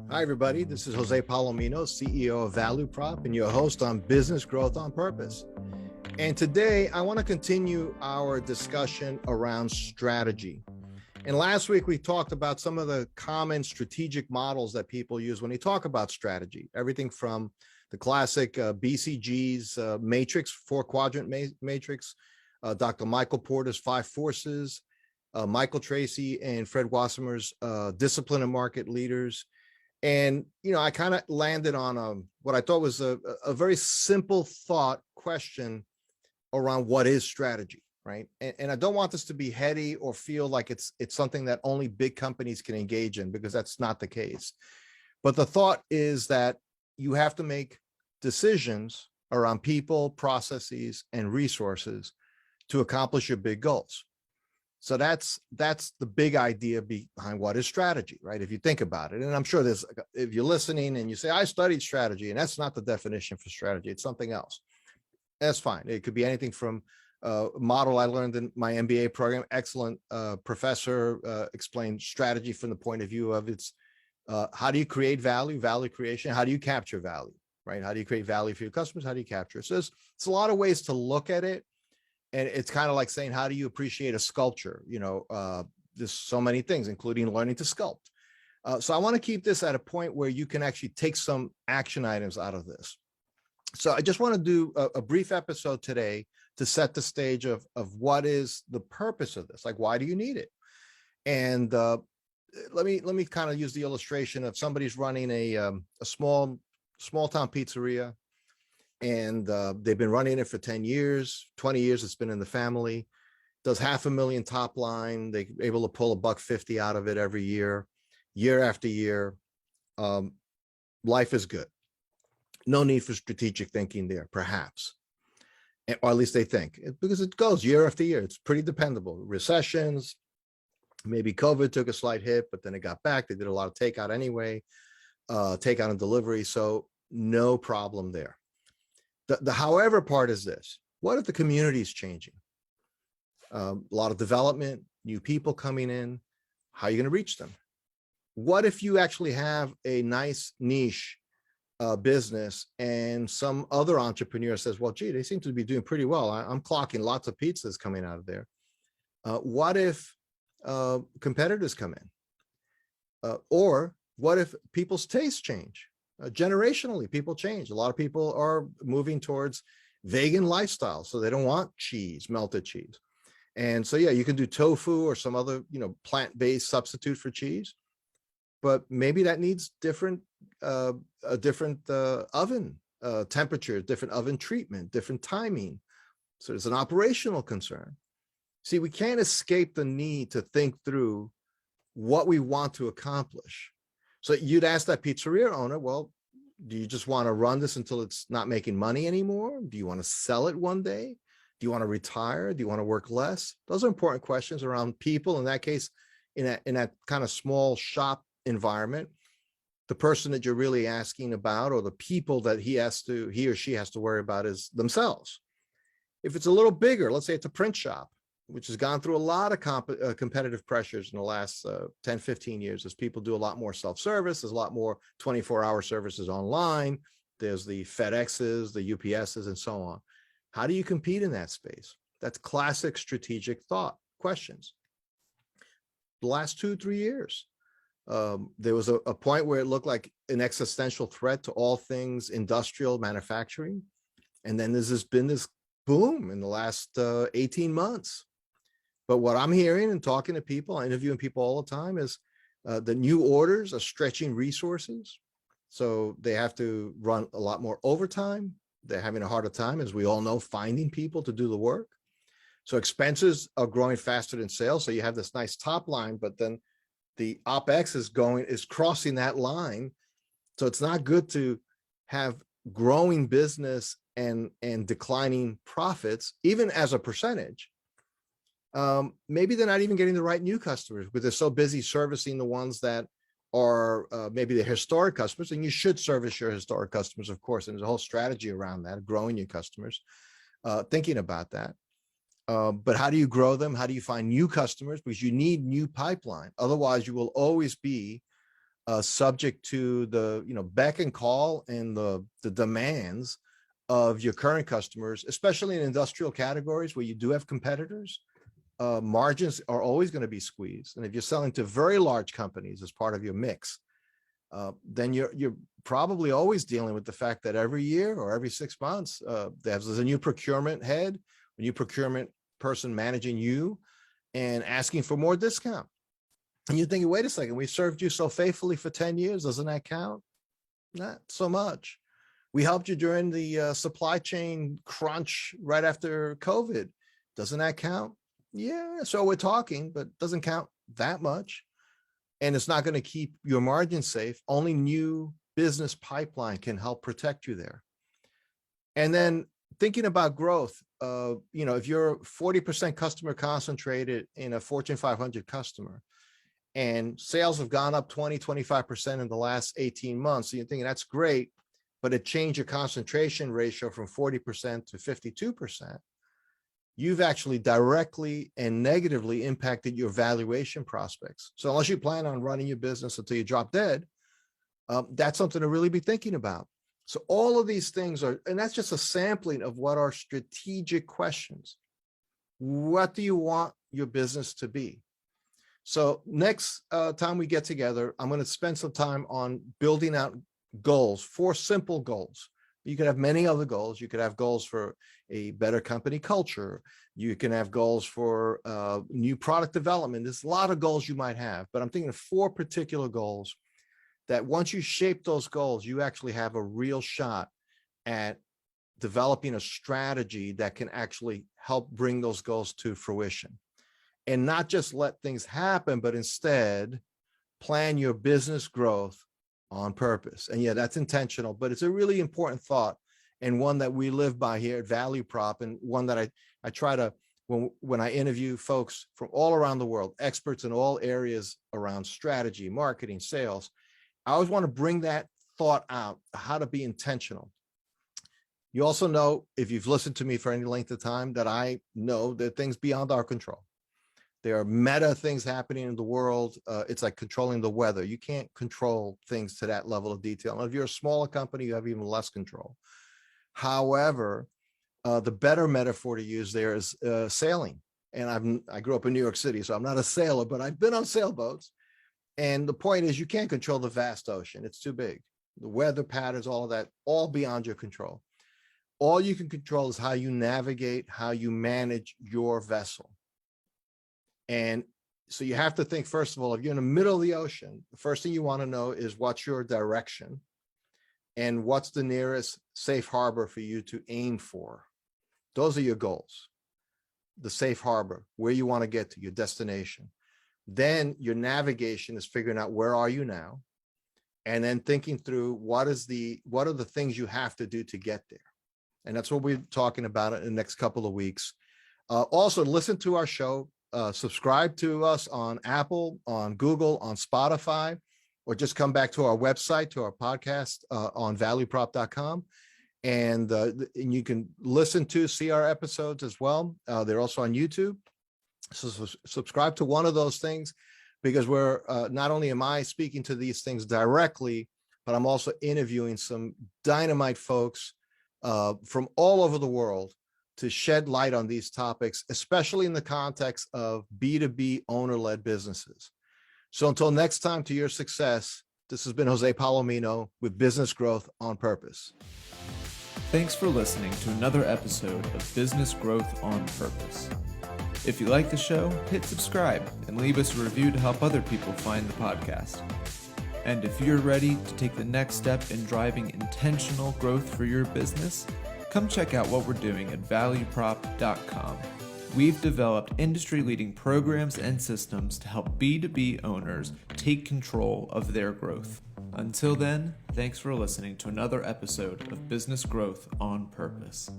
Hi, everybody. This is Jose Palomino, CEO of Value Prop, and your host on Business Growth on Purpose. And today, I want to continue our discussion around strategy. And last week, we talked about some of the common strategic models that people use when they talk about strategy. Everything from the classic BCG's matrix, four-quadrant matrix, Dr. Michael Porter's five forces, Michael Tracy and Fred Wassemer's discipline and market leaders. And, I kind of landed on what I thought was a very simple thought question around what is strategy, right? And I don't want this to be heady or feel like it's something that only big companies can engage in, because that's not the case. But the thought is that you have to make decisions around people, processes, and resources to accomplish your big goals. So that's the big idea behind what is strategy, right? If you think about it, and I'm sure if you're listening and you say, I studied strategy, and that's not the definition for strategy, it's something else. That's fine. It could be anything from a model I learned in my MBA program. Excellent professor explained strategy from the point of view of how do you create value creation? How do you capture value, right? How do you create value for your customers? How do you capture it? So it's a lot of ways to look at it. And it's kind of like saying, how do you appreciate a sculpture? There's so many things, including learning to sculpt. So I want to keep this at a point where you can actually take some action items out of this. So I just want to do a brief episode today to set the stage of what is the purpose of this? Like, why do you need it? And let me kind of use the illustration of somebody's running a small town pizzeria. And they've been running it for 10 years, 20 years. It's been in the family, does $500,000 top line. They're able to pull $150 out of it every year after year. Life is good. No need for strategic thinking there, perhaps. Or at least they think, because it goes year after year. It's pretty dependable. Recessions, maybe COVID took a slight hit, but then it got back. They did a lot of takeout anyway, takeout and delivery. So no problem there. The however part is this: what if the community is changing? A lot of development, new people coming in. How are you going to reach them? What if you actually have a nice niche business and some other entrepreneur says, well, gee, they seem to be doing pretty well. I'm clocking lots of pizzas coming out of there. What if competitors come in? Or what if people's tastes change? Generationally, people change. A lot of people are moving towards vegan lifestyle, so they don't want cheese, melted cheese. And so, yeah, you can do tofu or some other, plant-based substitute for cheese, but maybe that needs a different oven temperature, different oven treatment, different timing. So there's an operational concern. See, we can't escape the need to think through what we want to accomplish. So you'd ask that pizzeria owner, well, do you just want to run this until it's not making money anymore? Do you want to sell it one day? Do you want to retire? Do you want to work less? Those are important questions around people. In that case, in that kind of small shop environment, the person that you're really asking about, or the people that he or she has to worry about, is themselves. If it's a little bigger, let's say it's a print shop, which has gone through a lot of competitive pressures in the last 10, 15 years, as people do a lot more self-service. There's a lot more 24-hour services online. There's the FedExes, the UPSs, and so on. How do you compete in that space? That's classic strategic thought questions. The last 2-3 years, there was a point where it looked like an existential threat to all things industrial manufacturing. And then there's been this boom in the last 18 months. But what I'm hearing and talking to people, interviewing people all the time, is the new orders are stretching resources. So they have to run a lot more overtime. They're having a harder time, as we all know, finding people to do the work. So expenses are growing faster than sales. So you have this nice top line, but then the OpEx is crossing that line. So it's not good to have growing business and declining profits, even as a percentage. Maybe they're not even getting the right new customers, but they're so busy servicing the ones that are maybe the historic customers. And you should service your historic customers, of course. And there's a whole strategy around that, growing your customers, thinking about that. But how do you grow them? How do you find new customers? Because you need new pipeline. Otherwise, you will always be subject to the beck and call and the demands of your current customers, especially in industrial categories where you do have competitors. Margins are always going to be squeezed, and if you're selling to very large companies as part of your mix, then you're probably always dealing with the fact that every year or every 6 months, there's a new procurement head, a new procurement person managing you and asking for more discount. And you're thinking, wait a second, we served you so faithfully for 10 years. Doesn't that count? Not so much. We helped you during the supply chain crunch right after COVID. Doesn't that count? Yeah, so we're talking, but doesn't count that much. And it's not going to keep your margin safe. Only new business pipeline can help protect you there. And then thinking about growth, if you're 40% customer concentrated in a Fortune 500 customer, and sales have gone up 20-25% in the last 18 months, so you're thinking that's great, but it changed your concentration ratio from 40% to 52%. You've actually directly and negatively impacted your valuation prospects. So unless you plan on running your business until you drop dead, that's something to really be thinking about. So all of these things are, and that's just a sampling of what are strategic questions. What do you want your business to be? So next time we get together, I'm going to spend some time on building out goals, 4 simple goals. You could have many other goals. You could have goals for a better company culture. You can have goals for new product development. There's a lot of goals you might have, but I'm thinking of 4 particular goals that once you shape those goals, you actually have a real shot at developing a strategy that can actually help bring those goals to fruition. And not just let things happen, but instead plan your business growth on purpose. And yeah, that's intentional, but it's a really important thought, and one that we live by here at Value Prop, and one that I try to, when I interview folks from all around the world, experts in all areas around strategy, marketing, sales, I always want to bring that thought out, how to be intentional. You also know, if you've listened to me for any length of time, that I know that things beyond our control. There are meta things happening in the world. It's like controlling the weather. You can't control things to that level of detail. And if you're a smaller company, you have even less control. However, the better metaphor to use there is sailing. And I grew up in New York City, so I'm not a sailor, but I've been on sailboats. And the point is, you can't control the vast ocean. It's too big. The weather patterns, all of that, all beyond your control. All you can control is how you navigate, how you manage your vessel. And so you have to think, first of all, if you're in the middle of the ocean, the first thing you want to know is what's your direction and what's the nearest safe harbor for you to aim for. Those are your goals. The safe harbor, where you want to get to, your destination. Then your navigation is figuring out where are you now, and then thinking through what are the things you have to do to get there. And that's what we're talking about in the next couple of weeks. Also, listen to our show. Subscribe to us on Apple, on Google, on Spotify, or just come back to our website, to our podcast on valueprop.com. And you can see our episodes as well. They're also on YouTube. So subscribe to one of those things, because we're not only am I speaking to these things directly, but I'm also interviewing some dynamite folks from all over the world to shed light on these topics, especially in the context of B2B owner-led businesses. So until next time, to your success, this has been Jose Palomino with Business Growth on Purpose. Thanks for listening to another episode of Business Growth on Purpose. If you like the show, hit subscribe and leave us a review to help other people find the podcast. And if you're ready to take the next step in driving intentional growth for your business, come check out what we're doing at valueprop.com. We've developed industry-leading programs and systems to help B2B owners take control of their growth. Until then, thanks for listening to another episode of Business Growth on Purpose.